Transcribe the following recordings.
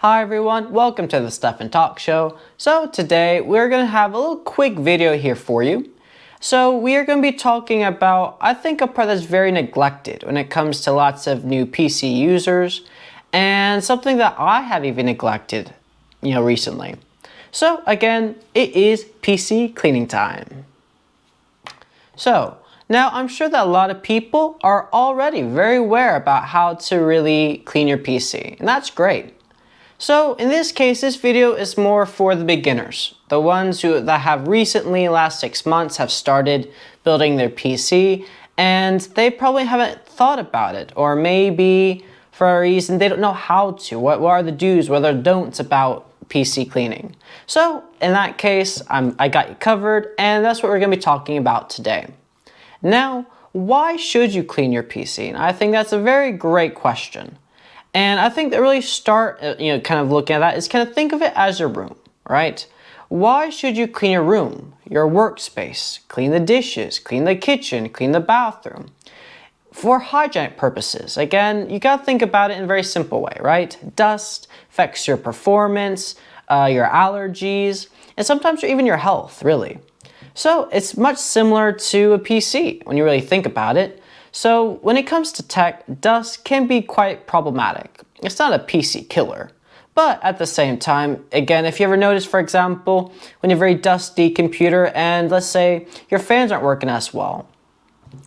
Hi everyone, welcome to the Stuff and Talk Show. So today we're going to have a little quick video here for you. So we are going to be talking about, I think, a part that's very neglected when it comes to lots of new PC users, and something that I have even neglected, recently. So again, it is PC cleaning time. So now I'm sure that a lot of people are already very aware about how to really clean your PC, and that's great. So in this case, this video is more for the beginners, the ones that have recently, last 6 months, have started building their PC, and they probably haven't thought about it, or maybe for a reason they don't know how to. What are the do's, what are the don'ts about PC cleaning? So in that case, I got you covered, and that's what we're going to be talking about today. Now, why should you clean your PC? And I think that's a very great question. And I think that really start, kind of looking at that is kind of think of it as your room, right? Why should you clean your room, your workspace, clean the dishes, clean the kitchen, clean the bathroom? For hygienic purposes. Again, you got to think about it in a very simple way, right? Dust affects your performance, your allergies, and sometimes even your health, really. So it's much similar to a PC when you really think about it. So when it comes to tech, dust can be quite problematic. It's not a PC killer. But at the same time, again, if you ever notice, for example, when you have a very dusty computer and let's say your fans aren't working as well,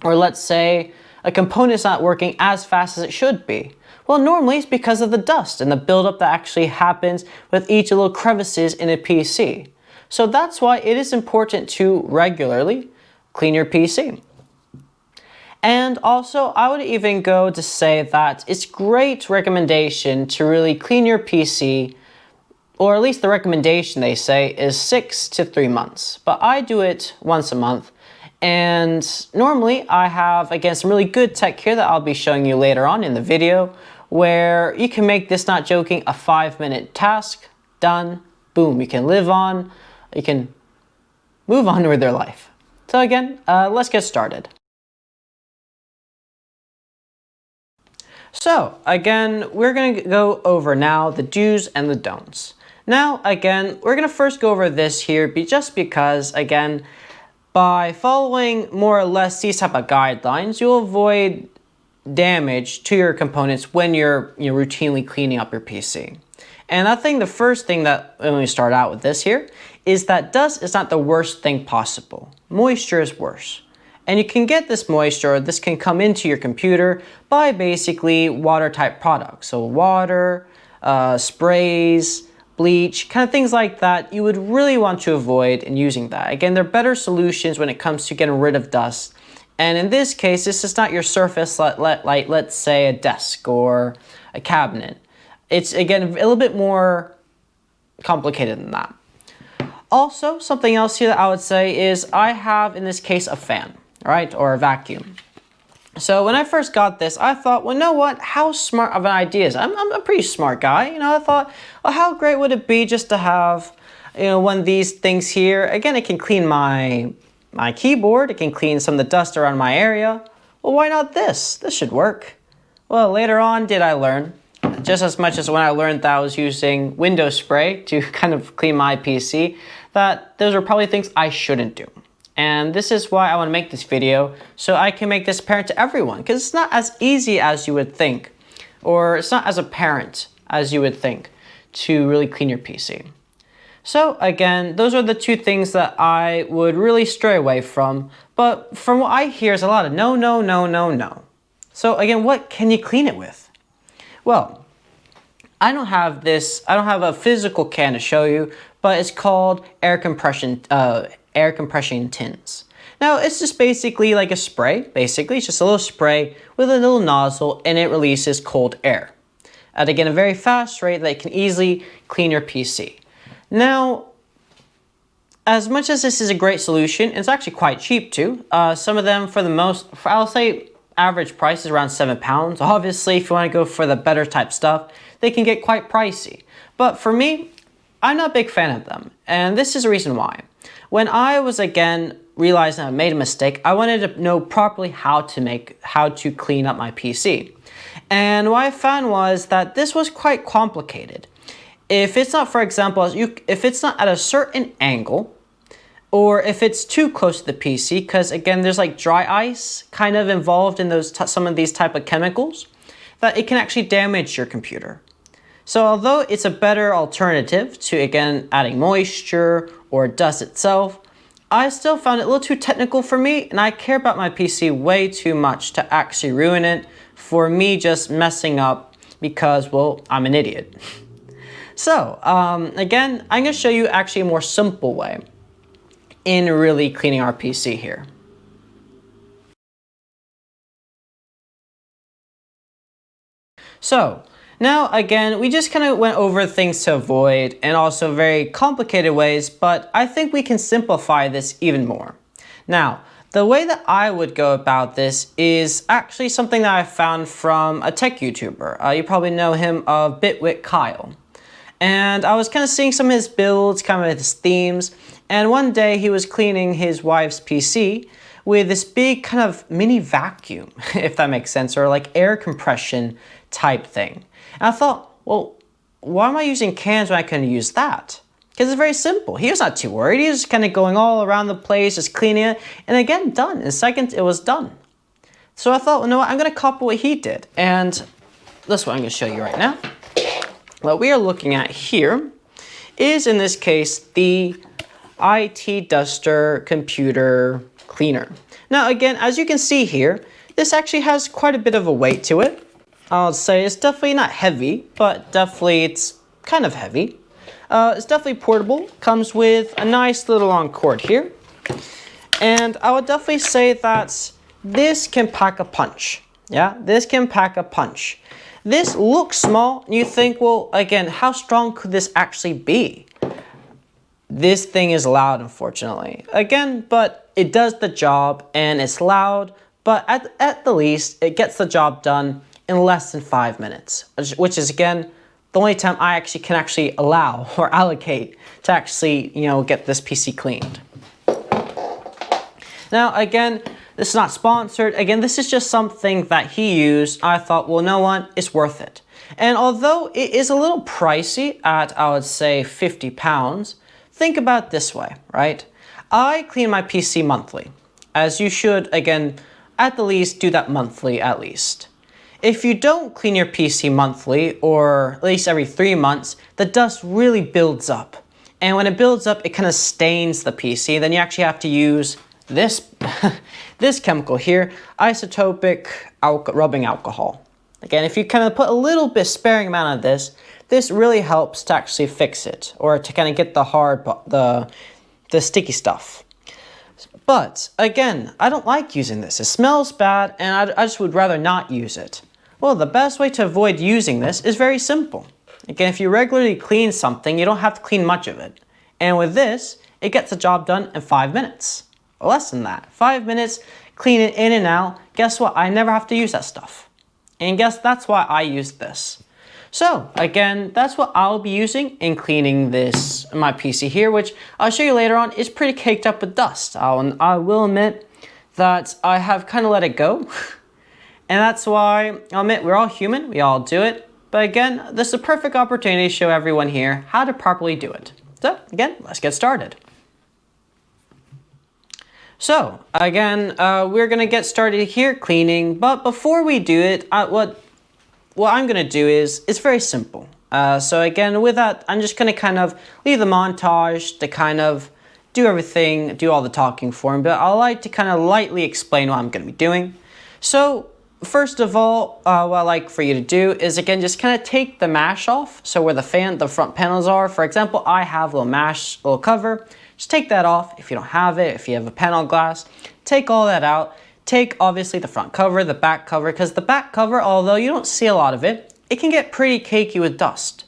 or let's say a component's not working as fast as it should be, well, normally it's because of the dust and the buildup that actually happens with each little crevices in a PC. So that's why it is important to regularly clean your PC. And also, I would even go to say that it's great recommendation to really clean your PC, or at least the recommendation they say is 6 to 3 months. But I do it once a month. And normally I have, again, some really good tech here that I'll be showing you later on in the video, where you can make this, not joking, a 5-minute task, done, boom, you can live on, you can move on with your life. So again, let's get started. So again, we're going to go over now the do's and the don'ts. Now again, we're going to first go over this here just because, again, by following more or less these type of guidelines, you'll avoid damage to your components when you're routinely cleaning up your PC. And I think the first thing that, when we start out with this here, is that dust is not the worst thing possible. Moisture is worse. And you can get this moisture, this can come into your computer by basically water type products. So water, sprays, bleach, kind of things like that you would really want to avoid in using that. Again, there are better solutions when it comes to getting rid of dust. And in this case, this is not your surface like let's say a desk or a cabinet. It's, again, a little bit more complicated than that. Also, something else here that I would say is I have, in this case, a fan, right, or a vacuum. So when I first got this, I thought, well, you know what, how smart of an idea is it? I'm a pretty smart guy, I thought, well, how great would it be just to have, one of these things here. Again, it can clean my keyboard, it can clean some of the dust around my area. Well, why not this? This should work. Well, later on did I learn, just as much as when I learned that I was using window spray to kind of clean my PC, that those are probably things I shouldn't do. And this is why I want to make this video, so I can make this apparent to everyone, because it's not as easy as you would think, or it's not as apparent as you would think to really clean your PC. So again, those are the two things that I would really stray away from, but from what I hear is a lot of no, no, no, no, no. So again, what can you clean it with? Well, I don't have a physical can to show you, but it's called air compression tins. Now, it's just basically like a spray, basically. It's just a little spray with a little nozzle, and it releases cold air at, again, a very fast rate that can easily clean your PC. Now, as much as this is a great solution, it's actually quite cheap too. Some of them, I'll say average price is around £7. Obviously, if you want to go for the better type stuff, they can get quite pricey. But for me, I'm not a big fan of them, and this is the reason why. When I was, again, realizing I made a mistake, I wanted to know properly how to clean up my PC. And what I found was that this was quite complicated. if it's not, for example, if it's not at a certain angle, or if it's too close to the PC, because again, there's like dry ice kind of involved in those some of these type of chemicals, that it can actually damage your computer. So although it's a better alternative to, again, adding moisture or dust itself, I still found it a little too technical for me, and I care about my PC way too much to actually ruin it for me just messing up because, well, I'm an idiot. So again, I'm going to show you actually a more simple way in really cleaning our PC here. So now again, we just kind of went over things to avoid and also very complicated ways, but I think we can simplify this even more. Now, the way that I would go about this is actually something that I found from a tech YouTuber. You probably know him of Bitwit Kyle. And I was kind of seeing some of his builds, kind of his themes, and one day he was cleaning his wife's PC with this big kind of mini vacuum, if that makes sense, or like air compression type thing. And I thought, well, why am I using cans when I can use that? Because it's very simple. He was not too worried. He was just kind of going all around the place, just cleaning it, and again, done. In seconds, it was done. So I thought, well, you know what, I'm going to copy what he did, and that's what I'm going to show you right now. What we are looking at here is, in this case, the IT Duster computer cleaner. Now, again, as you can see here, this actually has quite a bit of a weight to it. I'll say it's definitely not heavy, but definitely it's kind of heavy. It's definitely portable, comes with a nice little long cord here. And I would definitely say that this can pack a punch. Yeah, this can pack a punch. This looks small, and you think, well, again, how strong could this actually be? This thing is loud, unfortunately. Again, but it does the job, and it's loud, but at the least, it gets the job done in less than 5 minutes, which is, again, the only time I actually can allow or allocate to actually, you know, get this PC cleaned. Now, again, this is not sponsored. Again, this is just something that he used. I thought, well, no one, it's worth it. And although it is a little pricey at, I would say, £50, think about it this way, right? I clean my PC monthly, as you should, again, at the least, do that monthly at least. If you don't clean your PC monthly, or at least every 3 months, the dust really builds up. And when it builds up, it kind of stains the PC. Then you actually have to use this, this chemical here, isotopic rubbing alcohol. Again, if you kind of put a little bit sparing amount of this, this really helps to actually fix it, or to kind of get the hard, the sticky stuff. But again, I don't like using this. It smells bad, and I just would rather not use it. Well, the best way to avoid using this is very simple. Again, if you regularly clean something, you don't have to clean much of it. And with this, it gets the job done in 5 minutes. Or less than that. 5 minutes, clean it in and out. Guess what? I never have to use that stuff. And guess that's why I use this. So, again, that's what I'll be using in cleaning my PC here, which I'll show you later on is pretty caked up with dust. I will admit that I have kind of let it go. And that's why, I'll admit, we're all human, we all do it. But again, this is a perfect opportunity to show everyone here how to properly do it. So, again, let's get started. So, again, we're going to get started here cleaning, but before we do it, what I'm going to do is, it's very simple. So again, with that, I'm just going to kind of leave the montage to kind of do everything, do all the talking for him, but I like to kind of lightly explain what I'm going to be doing. So, first of all, what I like for you to do is, again, just kind of take the mash off. So where the front panels are, for example, I have a little cover. Just take that off. If you don't have it, if you have a panel glass, take all that out. Take, obviously, the front cover, the back cover, because the back cover, although you don't see a lot of it, it can get pretty cakey with dust.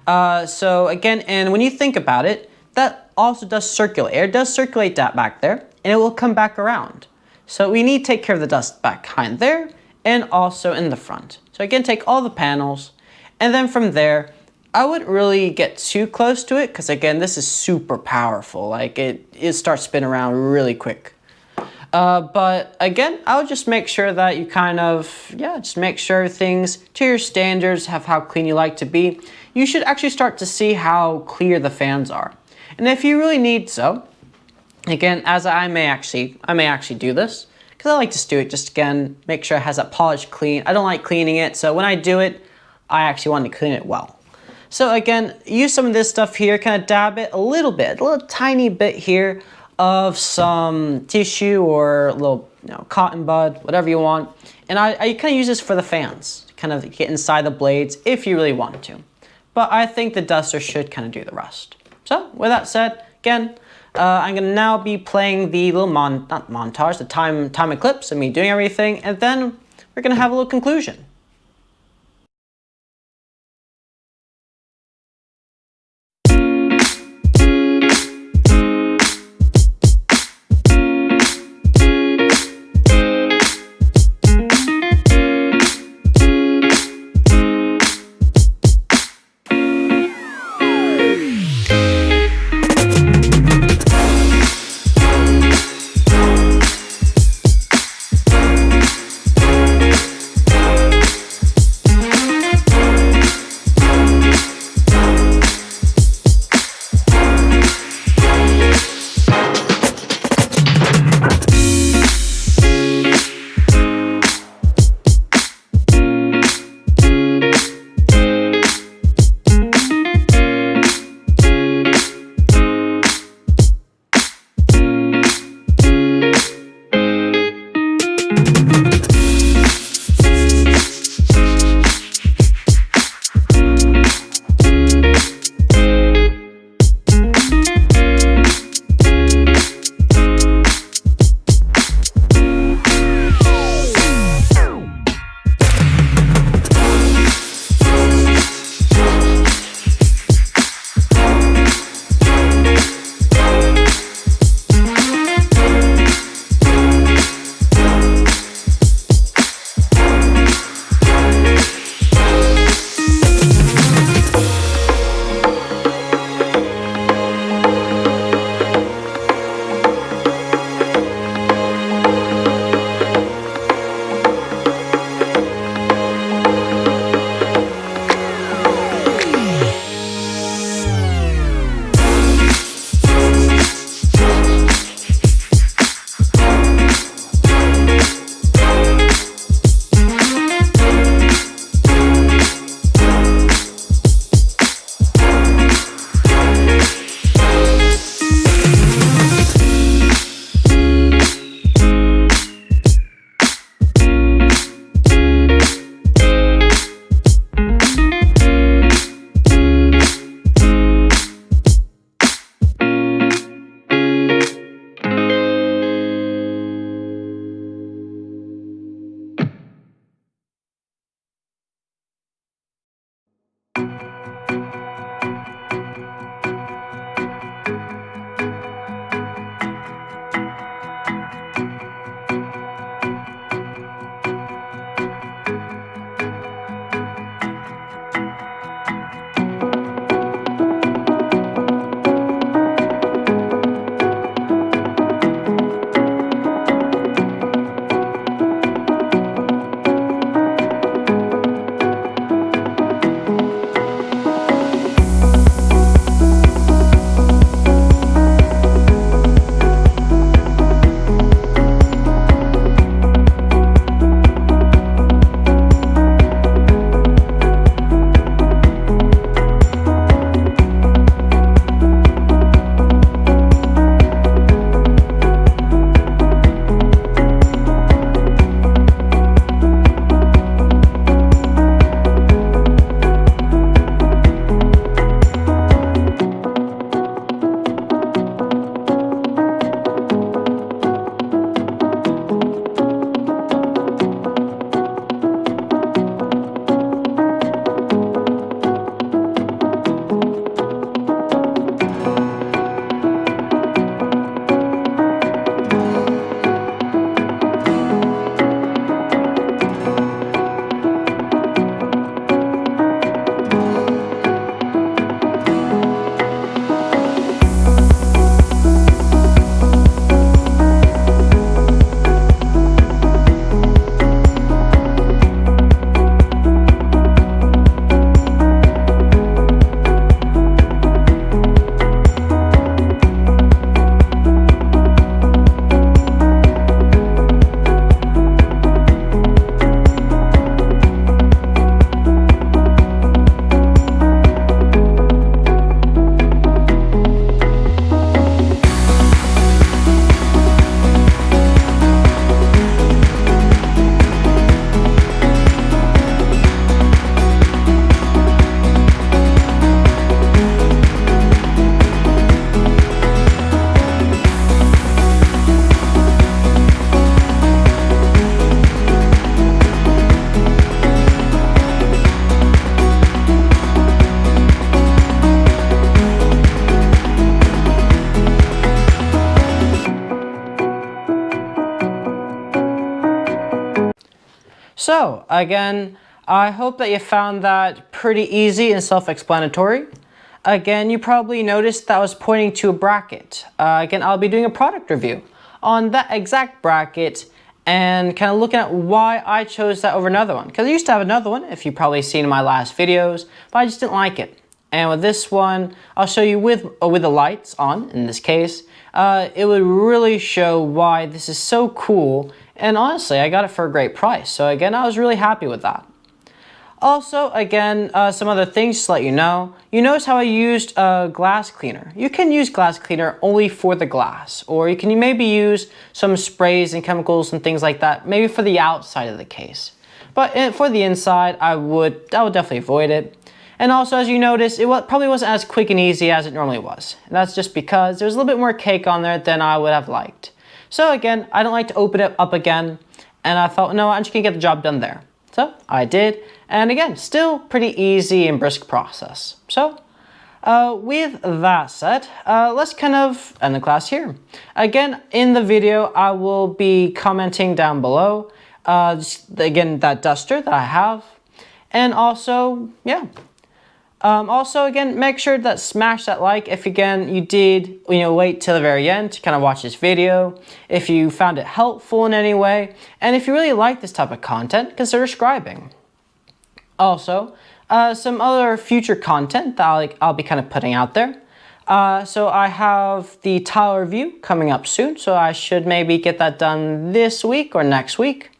So again, and when you think about it, that also does circulate. Air does circulate that back there, and it will come back around. So we need to take care of the dust back behind there, and also in the front. So again, take all the panels, and then from there, I wouldn't really get too close to it, because again, this is super powerful. Like, it starts spinning around really quick. But again, I would just make sure that you kind of, just make sure things to your standards, have how clean you like to be. You should actually start to see how clear the fans are. And if you really need so, again, as I may actually do this, because I like to do it just again, make sure it has that polished clean. I don't like cleaning it, so when I do it, I actually want to clean it well. So again, use some of this stuff here, kind of dab it a little tiny bit here of some tissue or a little cotton bud, whatever you want. And I kind of use this for the fans, to kind of get inside the blades if you really want to. But I think the duster should kind of do the rest. So with that said, again, I'm gonna now be playing the little not montage, the time clips of me doing everything, and then we're gonna have a little conclusion. So again, I hope that you found that pretty easy and self-explanatory. Again, you probably noticed that I was pointing to a bracket. Again, I'll be doing a product review on that exact bracket and kind of looking at why I chose that over another one. Because I used to have another one, if you've probably seen in my last videos, but I just didn't like it. And with this one, I'll show you with the lights on, in this case. It would really show why this is so cool. And honestly, I got it for a great price. So again, I was really happy with that. Also, again, some other things to let you know. You notice how I used a glass cleaner. You can use glass cleaner only for the glass, or you can maybe use some sprays and chemicals and things like that, maybe for the outside of the case. But for the inside, I would definitely avoid it. And also, as you notice, it probably wasn't as quick and easy as it normally was. And that's just because there's a little bit more cake on there than I would have liked. So again, I don't like to open it up again, and I thought, no, I'm just gonna get the job done there. So I did, and again, still pretty easy and brisk process. So with that said, let's kind of end the class here. Again, in the video, I will be commenting down below, again, that duster that I have, and also, yeah. Also, again, make sure that smash that like if, again, you did, wait till the very end to kind of watch this video, if you found it helpful in any way, and if you really like this type of content, consider subscribing. Also, some other future content that I'll be kind of putting out there. So I have the tile review coming up soon, so I should maybe get that done this week or next week.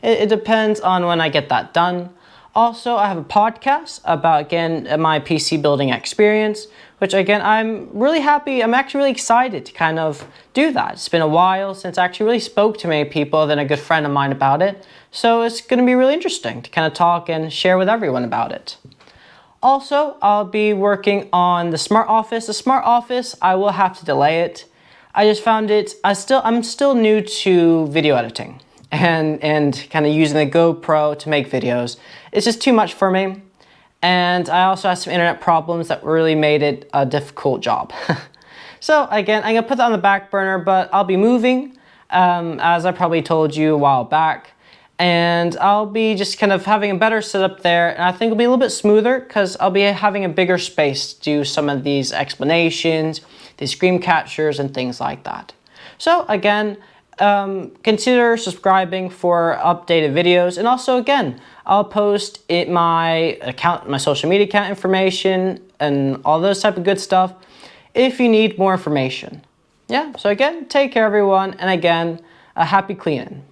It depends on when I get that done. Also, I have a podcast about, again, my PC building experience, which, again, I'm really happy. I'm actually really excited to kind of do that. It's been a while since I actually really spoke to many people other than a good friend of mine about it. So it's going to be really interesting to kind of talk and share with everyone about it. Also, I'll be working on the Smart Office. The Smart Office, I will have to delay it. I just found it, I'm still new to video editing. And kind of using the GoPro to make videos. It's just too much for me. And I also had some internet problems that really made it a difficult job. So again, I'm gonna put that on the back burner, but I'll be moving, as I probably told you a while back. And I'll be just kind of having a better setup there. And I think it'll be a little bit smoother because I'll be having a bigger space to do some of these explanations, these screen captures and things like that. So again, consider subscribing for updated videos, and also again, I'll post my account, my social media account information, and all those type of good stuff if you need more information. Yeah, so again, take care everyone, and again, happy cleaning.